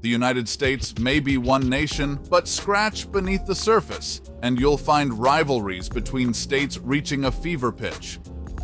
The United States may be one nation, but scratch beneath the surface, and you'll find rivalries between states reaching a fever pitch.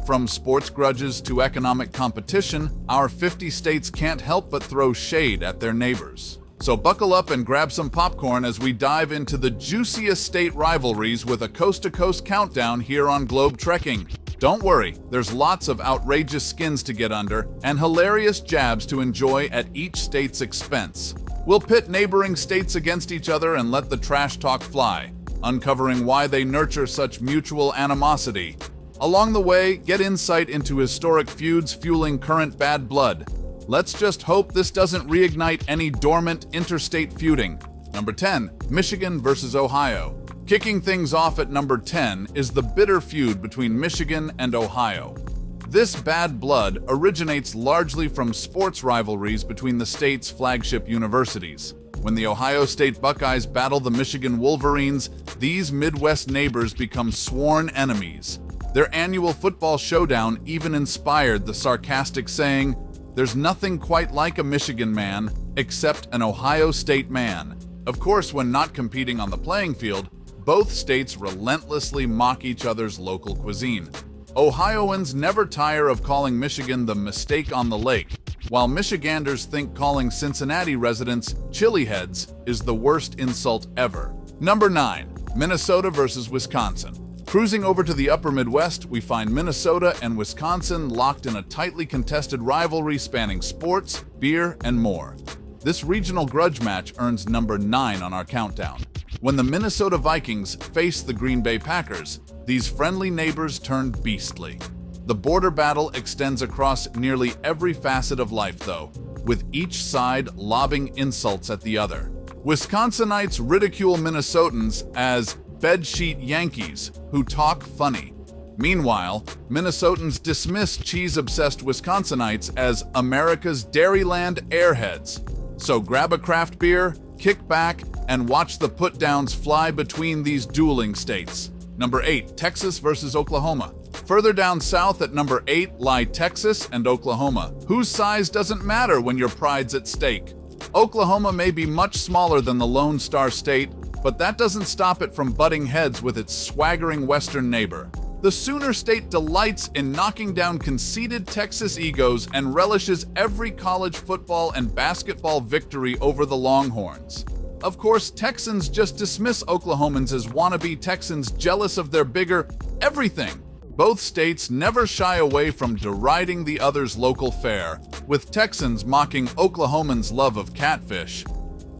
From sports grudges to economic competition, our 50 states can't help but throw shade at their neighbors. So buckle up and grab some popcorn as we dive into the juiciest state rivalries with a coast-to-coast countdown here on Globe Trekking. Don't worry, there's lots of outrageous skins to get under and hilarious jabs to enjoy at each state's expense. We'll pit neighboring states against each other and let the trash talk fly, uncovering why they nurture such mutual animosity. Along the way, get insight into historic feuds fueling current bad blood. Let's just hope this doesn't reignite any dormant interstate feuding. Number 10, Michigan versus Ohio. Kicking things off at number 10 is the bitter feud between Michigan and Ohio. This bad blood originates largely from sports rivalries between the state's flagship universities. When the Ohio State Buckeyes battle the Michigan Wolverines, these Midwest neighbors become sworn enemies. Their annual football showdown even inspired the sarcastic saying, "There's nothing quite like a Michigan man, except an Ohio State man." Of course, when not competing on the playing field, both states relentlessly mock each other's local cuisine. Ohioans never tire of calling Michigan the mistake on the lake, while Michiganders think calling Cincinnati residents chili heads is the worst insult ever. Number 9, Minnesota versus Wisconsin. Cruising over to the upper Midwest, we find Minnesota and Wisconsin locked in a tightly contested rivalry spanning sports, beer, and more. This regional grudge match earns number 9 on our countdown. When the Minnesota Vikings face the Green Bay Packers, these friendly neighbors turn beastly. The border battle extends across nearly every facet of life, though, with each side lobbing insults at the other. Wisconsinites ridicule Minnesotans as bedsheet Yankees who talk funny. Meanwhile, Minnesotans dismiss cheese-obsessed Wisconsinites as America's Dairyland airheads. So grab a craft beer, kick back, and watch the put-downs fly between these dueling states. Number 8, Texas versus Oklahoma. Further down south at number 8 lie Texas and Oklahoma, whose size doesn't matter when your pride's at stake. Oklahoma may be much smaller than the Lone Star State, but that doesn't stop it from butting heads with its swaggering western neighbor. The Sooner State delights in knocking down conceited Texas egos and relishes every college football and basketball victory over the Longhorns. Of course, Texans just dismiss Oklahomans as wannabe Texans jealous of their bigger everything. Both states never shy away from deriding the other's local fare, with Texans mocking Oklahomans' love of catfish.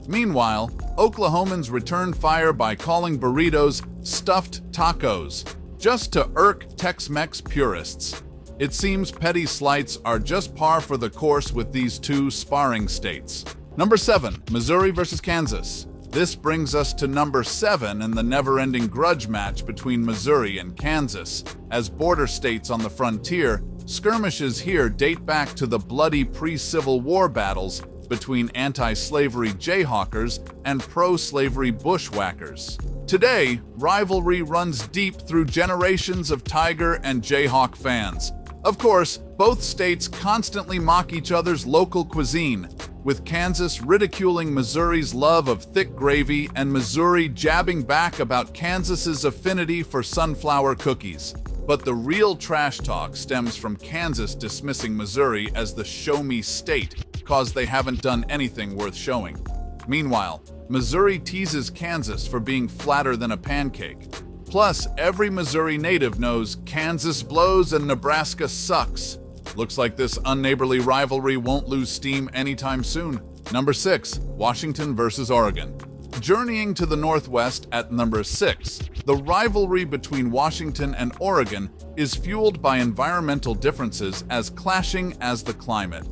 Meanwhile, Oklahomans return fire by calling burritos stuffed tacos, just to irk Tex-Mex purists. It seems petty slights are just par for the course with these two sparring states. Number 7, Missouri versus Kansas. This brings us to number 7 in the never-ending grudge match between Missouri and Kansas. As border states on the frontier, skirmishes here date back to the bloody pre-Civil War battles between anti-slavery Jayhawkers and pro-slavery bushwhackers. Today, rivalry runs deep through generations of Tiger and Jayhawk fans. Of course, both states constantly mock each other's local cuisine, with Kansas ridiculing Missouri's love of thick gravy and Missouri jabbing back about Kansas's affinity for sunflower cookies. But the real trash talk stems from Kansas dismissing Missouri as the show-me state, cause they haven't done anything worth showing. Meanwhile, Missouri teases Kansas for being flatter than a pancake. Plus, every Missouri native knows Kansas blows and Nebraska sucks. Looks like this unneighborly rivalry won't lose steam anytime soon. Number 6, Washington versus Oregon. Journeying to the northwest at number 6, the rivalry between Washington and Oregon is fueled by environmental differences as clashing as the climate.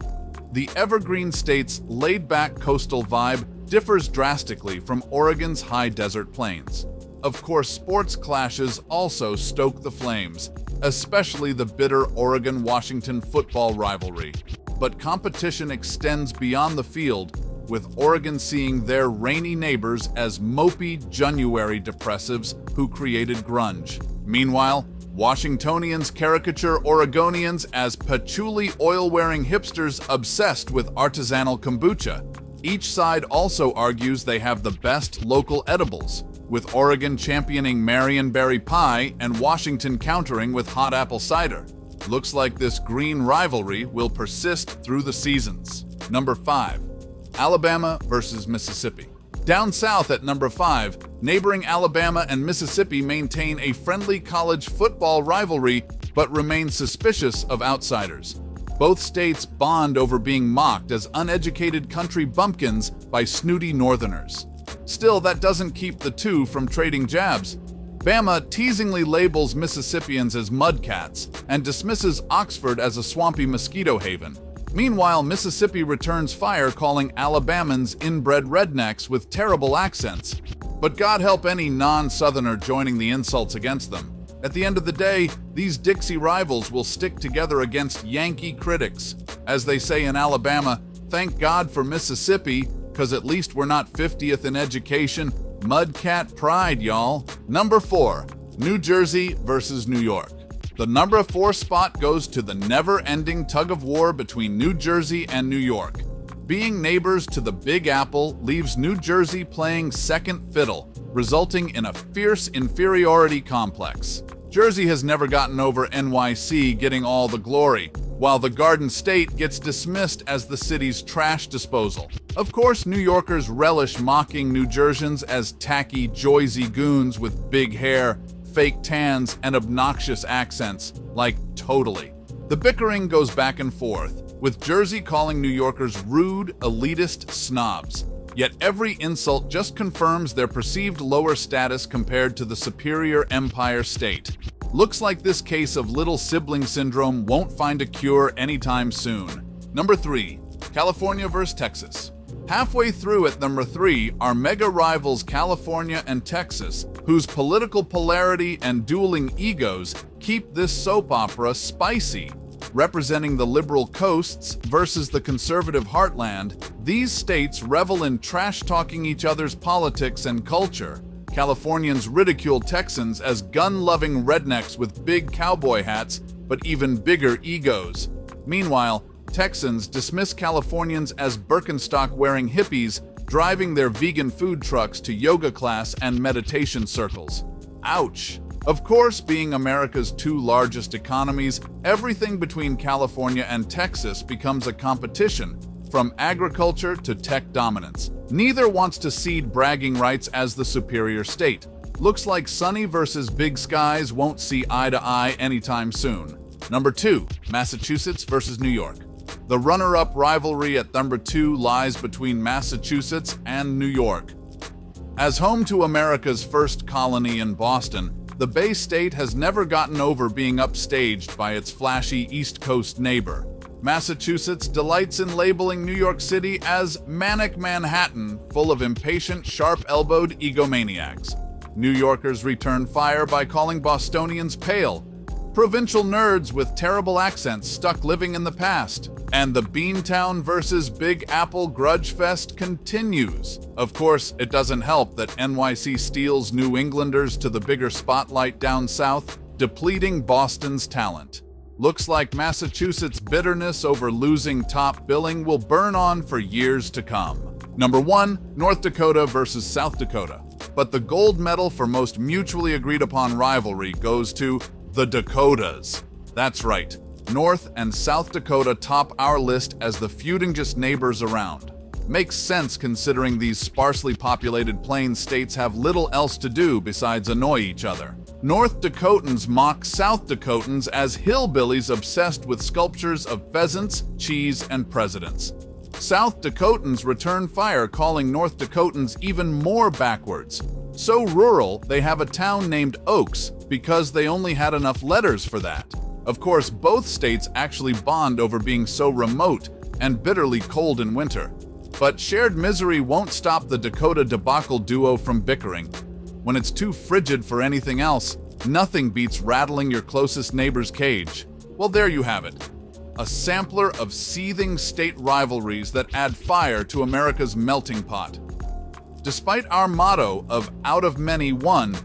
The evergreen state's laid-back coastal vibe differs drastically from Oregon's high desert plains. Of course, sports clashes also stoke the flames, especially the bitter Oregon-Washington football rivalry. But competition extends beyond the field, with Oregon seeing their rainy neighbors as mopey January depressives who created grunge. Meanwhile, Washingtonians caricature Oregonians as patchouli oil-wearing hipsters obsessed with artisanal kombucha. Each side also argues they have the best local edibles, with Oregon championing Marionberry pie and Washington countering with hot apple cider. Looks like this green rivalry will persist through the seasons. Number 5. Alabama versus Mississippi. Down south at number 5, neighboring Alabama and Mississippi maintain a friendly college football rivalry but remain suspicious of outsiders. Both states bond over being mocked as uneducated country bumpkins by snooty northerners. Still, that doesn't keep the two from trading jabs. Bama teasingly labels Mississippians as mudcats and dismisses Oxford as a swampy mosquito haven. Meanwhile, Mississippi returns fire, calling Alabamans inbred rednecks with terrible accents. But God help any non-Southerner joining the insults against them. At the end of the day, these Dixie rivals will stick together against Yankee critics. As they say in Alabama, thank God for Mississippi, 'cause at least we're not 50th in education. Mudcat pride, y'all. Number 4, New Jersey versus New York. The number 4 spot goes to the never-ending tug-of-war between New Jersey and New York. Being neighbors to the Big Apple leaves New Jersey playing second fiddle, resulting in a fierce inferiority complex. Jersey has never gotten over NYC getting all the glory, while the Garden State gets dismissed as the city's trash disposal. Of course, New Yorkers relish mocking New Jerseyans as tacky, joysy goons with big hair, fake tans, and obnoxious accents, like totally. The bickering goes back and forth, with Jersey calling New Yorkers rude, elitist snobs. Yet every insult just confirms their perceived lower status compared to the superior Empire State. Looks like this case of little sibling syndrome won't find a cure anytime soon. Number 3, California versus Texas. Halfway through at number 3 are mega rivals California and Texas, whose political polarity and dueling egos keep this soap opera spicy. Representing the liberal coasts versus the conservative heartland, these states revel in trash-talking each other's politics and culture. Californians ridicule Texans as gun-loving rednecks with big cowboy hats, but even bigger egos. Meanwhile, Texans dismiss Californians as Birkenstock-wearing hippies driving their vegan food trucks to yoga class and meditation circles. Ouch! Of course, being America's 2 largest economies, everything between California and Texas becomes a competition, from agriculture to tech dominance. Neither wants to cede bragging rights as the superior state. Looks like Sunny versus Big Skies won't see eye to eye anytime soon. Number 2, Massachusetts versus New York. The runner-up rivalry at number 2 lies between Massachusetts and New York. As home to America's first colony in Boston, the Bay State has never gotten over being upstaged by its flashy East Coast neighbor. Massachusetts delights in labeling New York City as Manic Manhattan, full of impatient, sharp-elbowed egomaniacs. New Yorkers return fire by calling Bostonians pale, provincial nerds with terrible accents stuck living in the past. And the Beantown versus Big Apple grudge fest continues. Of course, it doesn't help that NYC steals New Englanders to the bigger spotlight down south, depleting Boston's talent. Looks like Massachusetts' bitterness over losing top billing will burn on for years to come. Number 1, North Dakota versus South Dakota. But the gold medal for most mutually agreed upon rivalry goes to the Dakotas. That's right. North and South Dakota top our list as the feudingest neighbors around. Makes sense considering these sparsely populated plains states have little else to do besides annoy each other. North Dakotans mock South Dakotans as hillbillies obsessed with sculptures of pheasants, cheese, and presidents. South Dakotans return fire, calling North Dakotans even more backwards. So rural, they have a town named Oaks because they only had enough letters for that. Of course, both states actually bond over being so remote and bitterly cold in winter. But shared misery won't stop the Dakota debacle duo from bickering. When it's too frigid for anything else, nothing beats rattling your closest neighbor's cage. Well, there you have it. A sampler of seething state rivalries that add fire to America's melting pot. Despite our motto of out of many, one,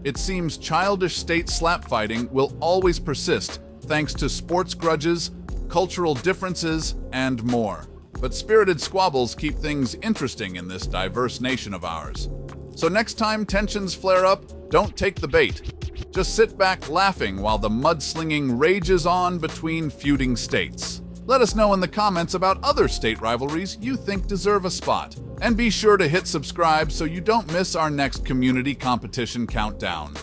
it seems childish state slap fighting will always persist thanks to sports grudges, cultural differences, and more. but spirited squabbles keep things interesting in this diverse nation of ours. So next time tensions flare up, don't take the bait. Just sit back laughing while the mudslinging rages on between feuding states. Let us know in the comments about other state rivalries you think deserve a spot. And be sure to hit subscribe so you don't miss our next community competition countdown.